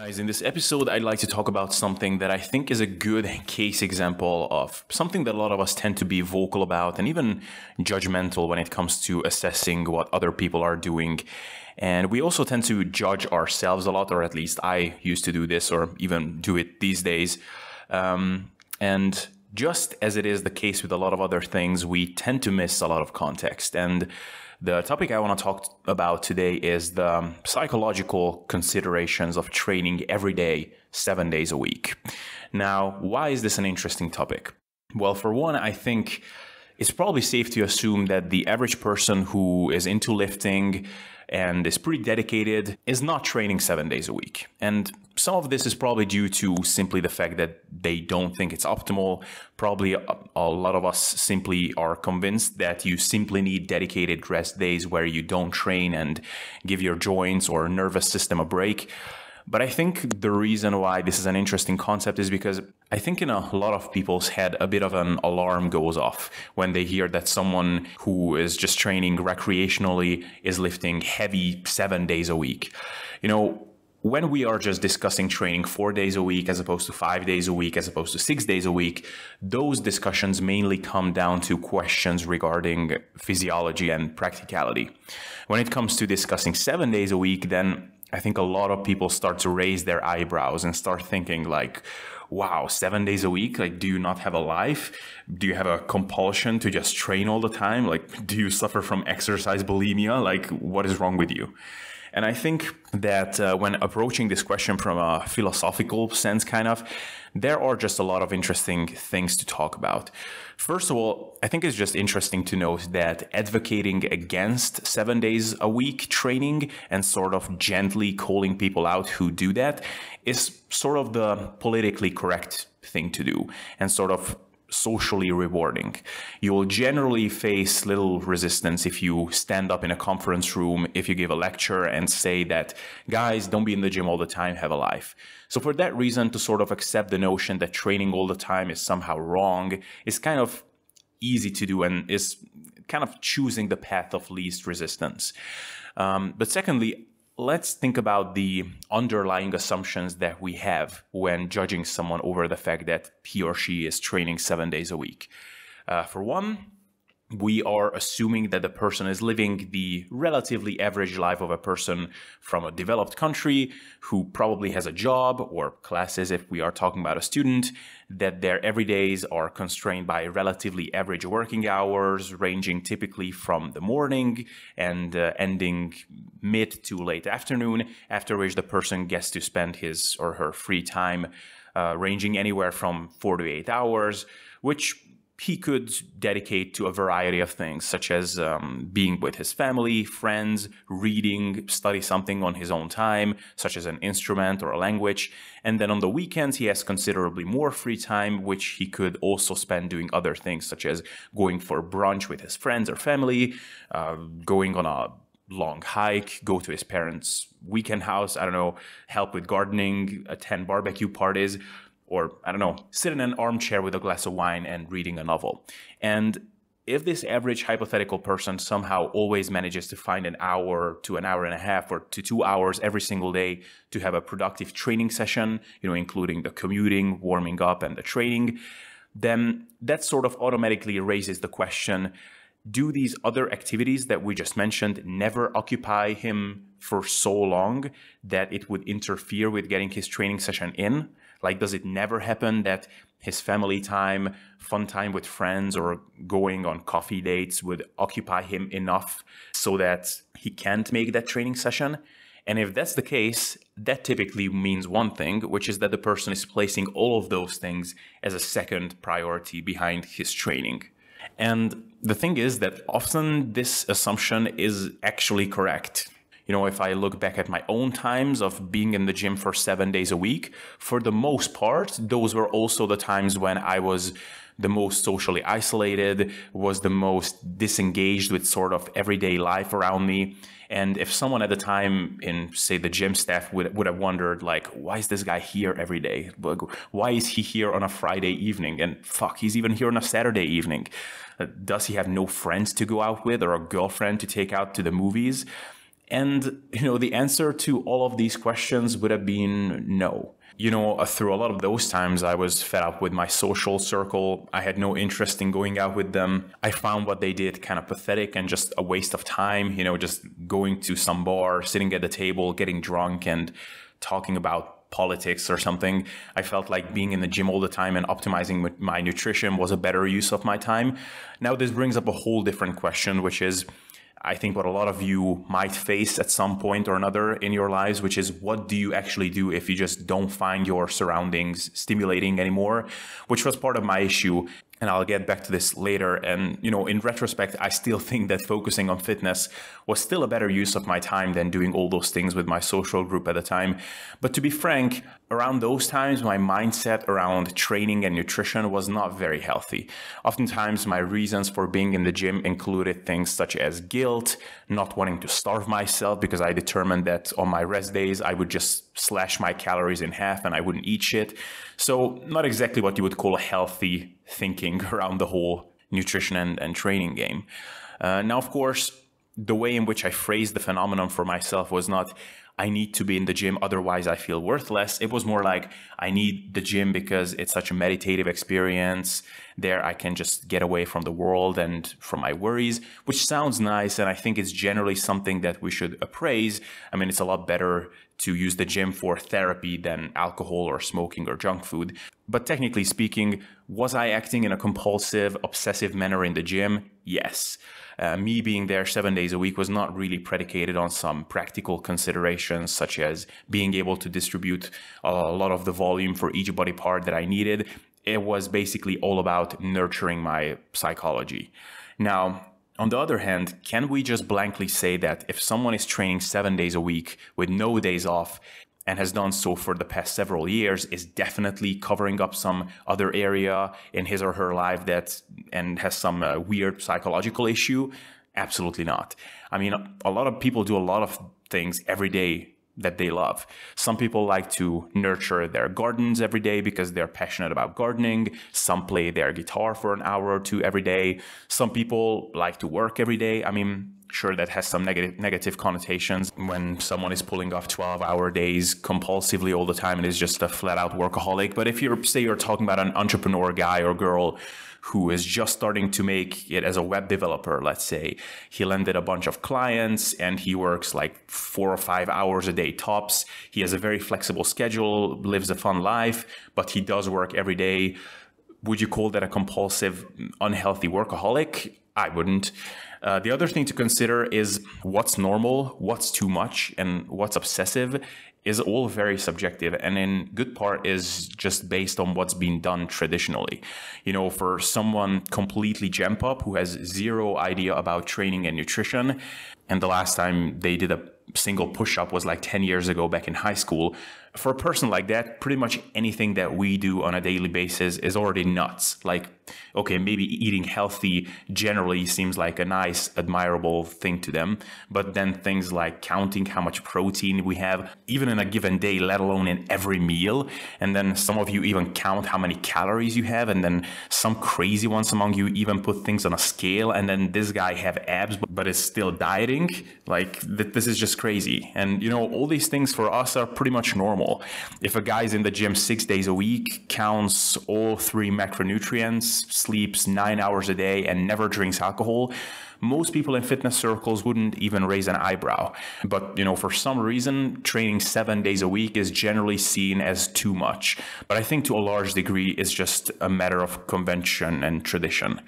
Guys, in this episode, I'd like to talk about something that I think is a good case example of something that a lot of us tend to be vocal about and even judgmental when it comes to assessing what other people are doing. And we also tend to judge ourselves a lot, or at least I used to do this or even do it these days. And just as it is the case with a lot of other things, we tend to miss a lot of context. And the topic I want to talk about today is the psychological considerations of training every day, 7 days a week. Now, why is this an interesting topic? Well, for one, I think it's probably safe to assume that the average person who is into lifting and is pretty dedicated is not training 7 days a week. And some of this is probably due to simply the fact that they don't think it's optimal. Probably a lot of us simply are convinced that you simply need dedicated rest days where you don't train and give your joints or nervous system a break. But I think the reason why this is an interesting concept is because I think in a lot of people's head, a bit of an alarm goes off when they hear that someone who is just training recreationally is lifting heavy 7 days a week. You know, when we are just discussing training 4 days a week as opposed to 5 days a week, as opposed to 6 days a week, those discussions mainly come down to questions regarding physiology and practicality. When it comes to discussing 7 days a week, then I think a lot of people start to raise their eyebrows and start thinking like, wow, 7 days a week? Like, do you not have a life? Do you have a compulsion to just train all the time? Like, do you suffer from exercise bulimia? Like, what is wrong with you? And I think that when approaching this question from a philosophical sense, there are just a lot of interesting things to talk about. First of all, I think it's just interesting to note that advocating against 7 days a week training and sort of gently calling people out who do that is sort of the politically correct thing to do and sort of socially rewarding. You will generally face little resistance if you stand up in a conference room, if you give a lecture and say that, guys, don't be in the gym all the time, have a life. So for that reason, to sort of accept the notion that training all the time is somehow wrong is kind of easy to do and is kind of choosing the path of least resistance. But secondly, let's think about the underlying assumptions that we have when judging someone over the fact that he or she is training 7 days a week. For one, we are assuming that the person is living the relatively average life of a person from a developed country who probably has a job or classes if we are talking about a student, that their everydays are constrained by relatively average working hours ranging typically from the morning and ending mid to late afternoon, after which the person gets to spend his or her free time ranging anywhere from 4 to 8 hours, which he could dedicate to a variety of things, such as being with his family, friends, reading, study something on his own time, such as an instrument or a language. And then on the weekends, he has considerably more free time, which he could also spend doing other things, such as going for brunch with his friends or family, going on a long hike, go to his parents' weekend house, help with gardening, attend barbecue parties, or, sit in an armchair with a glass of wine and reading a novel. And if this average hypothetical person somehow always manages to find an hour to an hour and a half or to 2 hours every single day to have a productive training session, including the commuting, warming up, and the training, then that sort of automatically raises the question, do these other activities that we just mentioned never occupy him for so long that it would interfere with getting his training session in? Like, does it never happen that his family time, fun time with friends, or going on coffee dates would occupy him enough so that he can't make that training session? And if that's the case, that typically means one thing, which is that the person is placing all of those things as a second priority behind his training. And the thing is that often this assumption is actually correct. If I look back at my own times of being in the gym for 7 days a week, for the most part, those were also the times when I was the most socially isolated, was the most disengaged with sort of everyday life around me. And if someone at the time in, say, the gym staff would have wondered, like, why is this guy here every day? Why is he here on a Friday evening? And he's even here on a Saturday evening. Does he have no friends to go out with or a girlfriend to take out to the movies? And, the answer to all of these questions would have been no. Through a lot of those times, I was fed up with my social circle. I had no interest in going out with them. I found what they did kind of pathetic and just a waste of time, just going to some bar, sitting at the table, getting drunk and talking about politics or something. I felt like being in the gym all the time and optimizing my nutrition was a better use of my time. Now, this brings up a whole different question, which is, I think what a lot of you might face at some point or another in your lives, which is what do you actually do if you just don't find your surroundings stimulating anymore, which was part of my issue. And I'll get back to this later. And, in retrospect, I still think that focusing on fitness was still a better use of my time than doing all those things with my social group at the time. But to be frank, around those times, my mindset around training and nutrition was not very healthy. Oftentimes, my reasons for being in the gym included things such as guilt, not wanting to starve myself because I determined that on my rest days, I would just slash my calories in half and I wouldn't eat shit. So not exactly what you would call a healthy thinking around the whole nutrition and training game. Now, of course, the way in which I phrased the phenomenon for myself was not, I need to be in the gym, otherwise I feel worthless. It was more like, I need the gym because it's such a meditative experience. There I can just get away from the world and from my worries, which sounds nice. And I think it's generally something that we should appraise. I mean, it's a lot better to use the gym for therapy than alcohol or smoking or junk food. But technically speaking, was I acting in a compulsive, obsessive manner in the gym? Yes. Me being there 7 days a week was not really predicated on some practical considerations, such as being able to distribute a lot of the volume for each body part that I needed. It was basically all about nurturing my psychology. Now, on the other hand, can we just blankly say that if someone is training 7 days a week with no days off and has done so for the past several years, is definitely covering up some other area in his or her life and has some weird psychological issue? Absolutely not. I mean, a lot of people do a lot of things every day that they love. Some people like to nurture their gardens every day because they're passionate about gardening. Some play their guitar for an hour or two every day. Some people like to work every day. I mean, sure, that has some negative connotations when someone is pulling off 12-hour days compulsively all the time and is just a flat-out workaholic. But if you're talking about an entrepreneur guy or girl who is just starting to make it as a web developer, let's say, he landed a bunch of clients and he works like 4 or 5 hours a day tops. He has a very flexible schedule, lives a fun life, but he does work every day. Would you call that a compulsive, unhealthy workaholic? I wouldn't. The other thing to consider is what's normal, what's too much, and what's obsessive is all very subjective, and in good part is just based on what's been done traditionally. For someone completely jump up who has zero idea about training and nutrition, and the last time they did a single push-up was like 10 years ago back in high school, for a person like that, pretty much anything that we do on a daily basis is already nuts. Like, okay, maybe eating healthy generally seems like a nice, admirable thing to them. But then things like counting how much protein we have, even in a given day, let alone in every meal. And then some of you even count how many calories you have. And then some crazy ones among you even put things on a scale. And then this guy have abs, but is still dieting. Like, this is just crazy. And, all these things for us are pretty much normal. If a guy's in the gym 6 days a week, counts all 3 macronutrients, sleeps 9 hours a day, and never drinks alcohol, most people in fitness circles wouldn't even raise an eyebrow. But, for some reason, training 7 days a week is generally seen as too much. But I think to a large degree, it's just a matter of convention and tradition.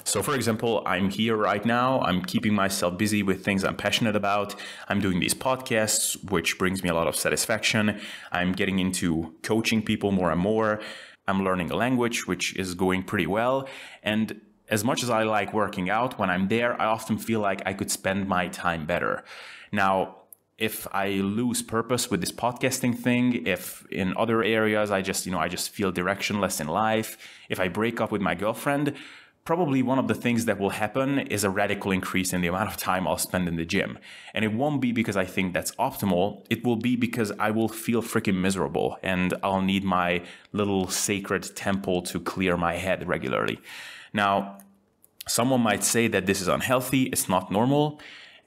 So, for example, I'm here right now. I'm keeping myself busy with things I'm passionate about. I'm doing these podcasts, which brings me a lot of satisfaction. I'm getting into coaching people more and more. I'm learning a language, which is going pretty well. And as much as I like working out, when I'm there, I often feel like I could spend my time better. Now, if I lose purpose with this podcasting thing, if in other areas I just feel directionless in life, if I break up with my girlfriend, probably one of the things that will happen is a radical increase in the amount of time I'll spend in the gym. And it won't be because I think that's optimal. It will be because I will feel freaking miserable and I'll need my little sacred temple to clear my head regularly. Now, someone might say that this is unhealthy, it's not normal.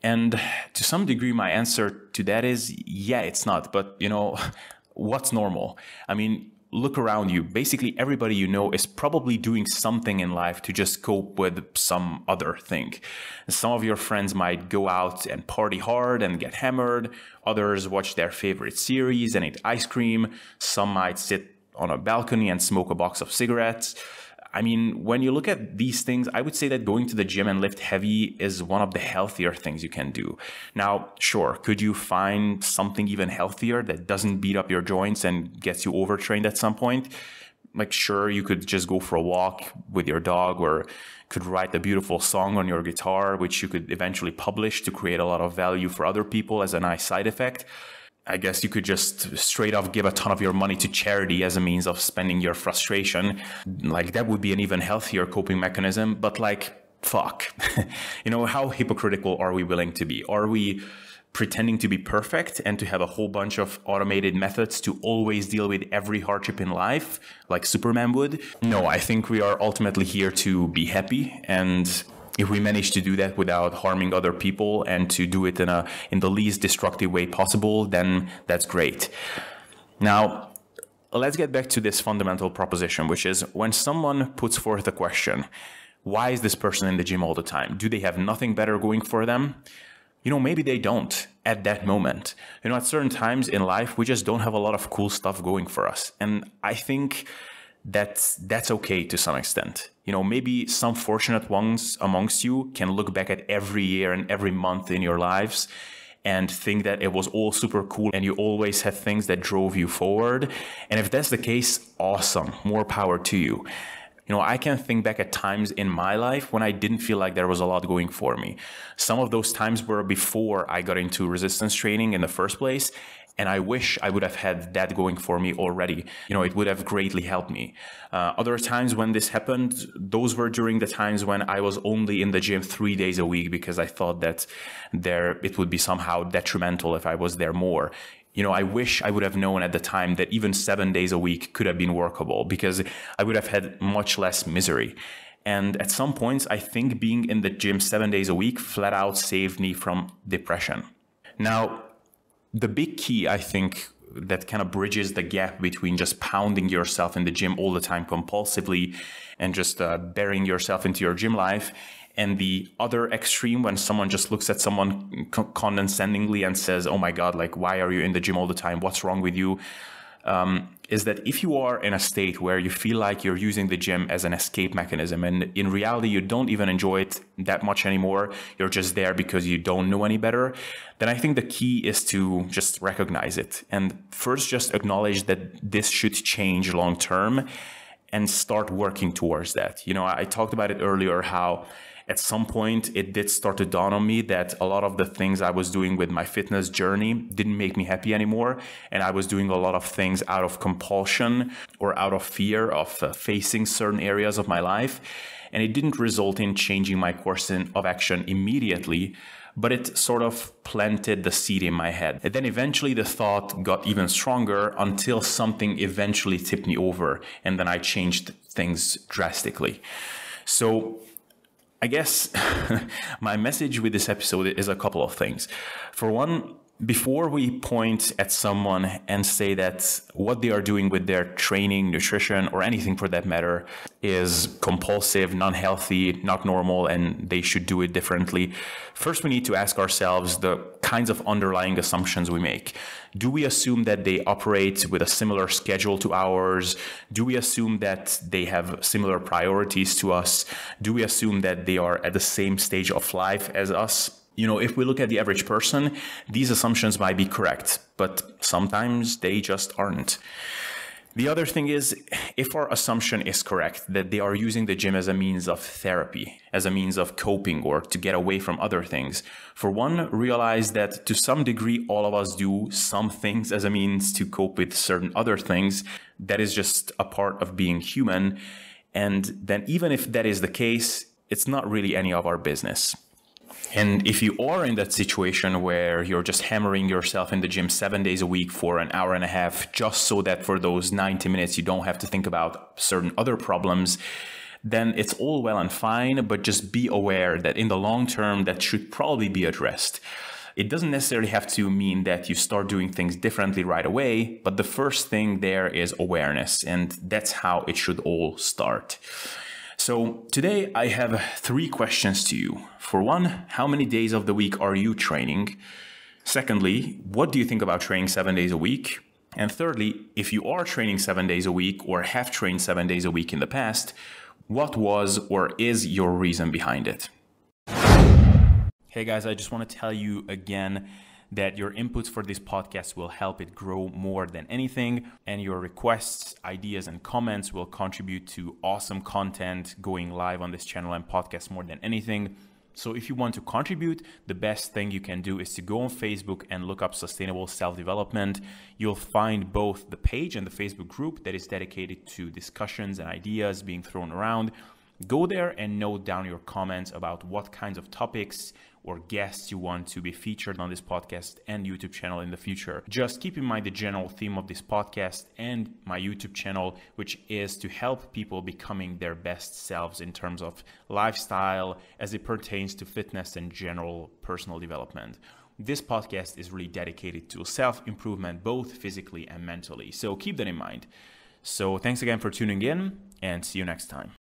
And to some degree, my answer to that is, yeah, it's not. But, what's normal? I mean, look around you. Basically, everybody you know is probably doing something in life to just cope with some other thing. Some of your friends might go out and party hard and get hammered. Others watch their favorite series and eat ice cream. Some might sit on a balcony and smoke a box of cigarettes. I mean, when you look at these things, I would say that going to the gym and lift heavy is one of the healthier things you can do. Now, sure, could you find something even healthier that doesn't beat up your joints and gets you overtrained at some point? Like, sure, you could just go for a walk with your dog, or could write a beautiful song on your guitar, which you could eventually publish to create a lot of value for other people as a nice side effect. I guess you could just straight off give a ton of your money to charity as a means of spending your frustration. Like, that would be an even healthier coping mechanism. But like, fuck, how hypocritical are we willing to be? Are we pretending to be perfect and to have a whole bunch of automated methods to always deal with every hardship in life, like Superman would? No, I think we are ultimately here to be happy, and if we manage to do that without harming other people and to do it in the least destructive way possible, then that's great. Now, let's get back to this fundamental proposition, which is when someone puts forth a question, why is this person in the gym all the time? Do they have nothing better going for them? Maybe they don't at that moment. At certain times in life, we just don't have a lot of cool stuff going for us. And I think that's okay to some extent. Maybe some fortunate ones amongst you can look back at every year and every month in your lives and think that it was all super cool and you always had things that drove you forward. And if that's the case, awesome, more power to you. I can think back at times in my life when I didn't feel like there was a lot going for me. Some of those times were before I got into resistance training in the first place. And I wish I would have had that going for me already. It would have greatly helped me. Other times when this happened, those were during the times when I was only in the gym 3 days a week because I thought that it would be somehow detrimental if I was there more. I wish I would have known at the time that even 7 days a week could have been workable because I would have had much less misery. And at some points, I think being in the gym 7 days a week flat out saved me from depression. Now, the big key, I think, that kind of bridges the gap between just pounding yourself in the gym all the time compulsively and just burying yourself into your gym life, and the other extreme when someone just looks at someone condescendingly and says, oh my God, like, why are you in the gym all the time? What's wrong with you? Is that if you are in a state where you feel like you're using the gym as an escape mechanism and in reality you don't even enjoy it that much anymore, you're just there because you don't know any better, then I think the key is to just recognize it and first just acknowledge that this should change long term and start working towards that. I talked about it earlier how at some point it did start to dawn on me that a lot of the things I was doing with my fitness journey didn't make me happy anymore. And I was doing a lot of things out of compulsion or out of fear of facing certain areas of my life. And it didn't result in changing my course of action immediately, but it sort of planted the seed in my head. And then eventually the thought got even stronger until something eventually tipped me over. And then I changed things drastically. So I guess my message with this episode is a couple of things. For one, before we point at someone and say that what they are doing with their training, nutrition, or anything for that matter is compulsive, non-healthy, not normal, and they should do it differently, first we need to ask ourselves the kinds of underlying assumptions we make. Do we assume that they operate with a similar schedule to ours? Do we assume that they have similar priorities to us? Do we assume that they are at the same stage of life as us? If we look at the average person, these assumptions might be correct, but sometimes they just aren't. The other thing is, if our assumption is correct, that they are using the gym as a means of therapy, as a means of coping or to get away from other things, for one, realize that to some degree, all of us do some things as a means to cope with certain other things. That is just a part of being human. And then even if that is the case, it's not really any of our business. And if you are in that situation where you're just hammering yourself in the gym 7 days a week for an hour and a half, just so that for those 90 minutes you don't have to think about certain other problems, then it's all well and fine, but just be aware that in the long term, that should probably be addressed. It doesn't necessarily have to mean that you start doing things differently right away, but the first thing there is awareness, and that's how it should all start. So today I have 3 questions to you. For one, how many days of the week are you training? Secondly, what do you think about training 7 days a week? And thirdly, if you are training 7 days a week or have trained 7 days a week in the past, what was or is your reason behind it? Hey guys, I just want to tell you again that your inputs for this podcast will help it grow more than anything, and your requests, ideas, and comments will contribute to awesome content going live on this channel and podcast more than anything. So if you want to contribute, the best thing you can do is to go on Facebook and look up Sustainable Self-Development. You'll find both the page and the Facebook group that is dedicated to discussions and ideas being thrown around. Go there and note down your comments about what kinds of topics or guests you want to be featured on this podcast and YouTube channel in the future. Just keep in mind the general theme of this podcast and my YouTube channel, which is to help people becoming their best selves in terms of lifestyle as it pertains to fitness and general personal development. This podcast is really dedicated to self-improvement, both physically and mentally. So keep that in mind. So thanks again for tuning in, and see you next time.